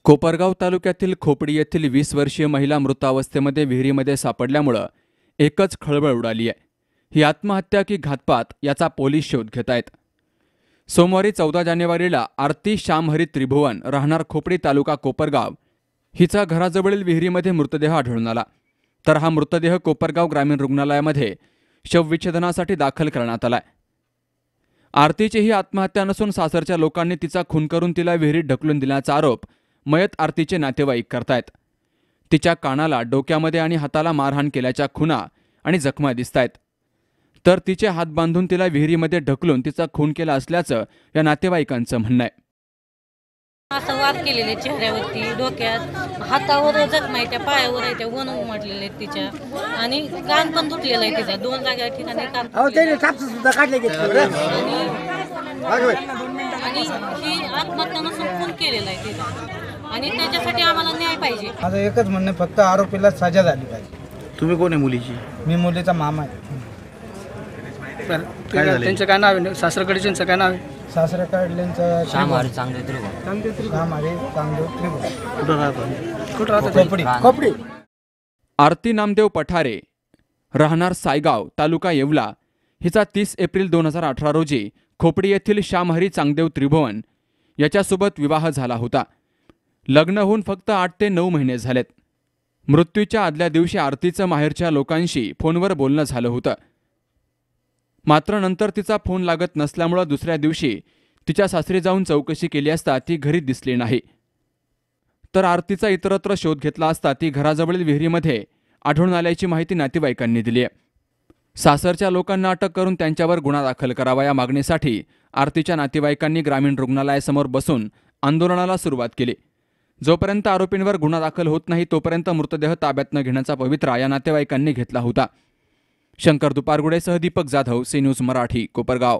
कोपरगाव तालुक्यातील खोपडी येथील 20 वर्षीय महिला मृतावस्थेमध्ये विहिरीमध्ये सापडल्यामुळं एकच खळबळ उडाली आहे। ही आत्महत्या की घातपात याचा पोलीस शोध घेत आहेत। सोमवारी 14 जानेवारीला आरती श्यामहरी त्रिभुवन राहणार खोपडी तालुका कोपरगाव हिचा घराजवळील विहिरीमध्ये मृतदेह आढळून आला। तर हा मृतदेह कोपरगाव ग्रामीण रुग्णालयामध्ये शवविच्छेदनासाठी दाखल करण्यात आलाय। आरतीची ही आत्महत्या नसून सासरच्या लोकांनी तिचा खून करून तिला विहिरीत ढकलून दिल्याचा आरोप मयत आरतीचे नातेवाईक करतायत। तिच्या कानाला, डोक्यामध्ये आणि हाताला मारहाण केल्याच्या खुणा आणि जखमा दिसतायत। तर तिचे हात बांधून तिला विहिरीमध्ये ढकलून तिचा खून केला असल्याचं या नातेवाईकांचं म्हणणं आहे। असं वार केलेले चेहऱ्यावरती, डोक्यात, हातावर जखमा आहे, त्या पायावर आहे, त्या वन उमटलेले आहेत तिच्या आणि कान पण तुटलेलं आहे तिचा, 2 जागा ठिकाणी कान आणि ही आत्महत्या नसून खून केलेला आहे तिचा आणि त्याच्यासाठी आम्हाला न्याय पाहिजे। माझं एकच म्हणणं, फक्त आरोपीला सजा झाली पाहिजे। तुम्ही कोण आहे मुलीची? मी मुलीचा मामा आहे। त्यांचं काय नाव आहे? सासरकडच्यांचं काय नाव आहे? सासऱ्याकडल्यांचं श्यामहरी चांगदेव त्रिभुवन। कुठं राहतात? खोपडी। आरती नामदेव पठारे राहणार सायगाव तालुका येवला हिचा 30 एप्रिल 2018 रोजी खोपडी येथील श्यामहरी चांगदेव त्रिभुवन याच्यासोबत विवाह झाला होता। लग्न होऊन फक्त 8 ते 9 महिने झालेत। मृत्यूच्या आदल्या दिवशी आरतीचं माहेरच्या लोकांशी फोनवर बोलणं झालं होतं। मात्र नंतर तिचा फोन लागत नसल्यामुळे दुसऱ्या दिवशी तिच्या सासरी जाऊन चौकशी केली असता ती घरी दिसली नाही। तर आरतीचा इतरत्र शोध घेतला असता ती घराजवळील विहिरीमध्ये आढळून आल्याची माहिती नातेवाईकांनी दिली आहे। सासरच्या लोकांना अटक करून त्यांच्यावर गुन्हा दाखल करावा या मागणीसाठी आरतीच्या नातेवाईकांनी ग्रामीण रुग्णालयासमोर बसून आंदोलनाला सुरुवात केली। जोपर्यंत आरोपींवर गुन्हा दाखल होत नाही तोपर्यंत मृतदेह ताब्यात न घेण्याचा पवित्रा या नातेवाईकांनी घेतला होता। शंकर दुपारगुडेसह दीपक जाधव, सी न्यूज मराठी, कोपरगाव।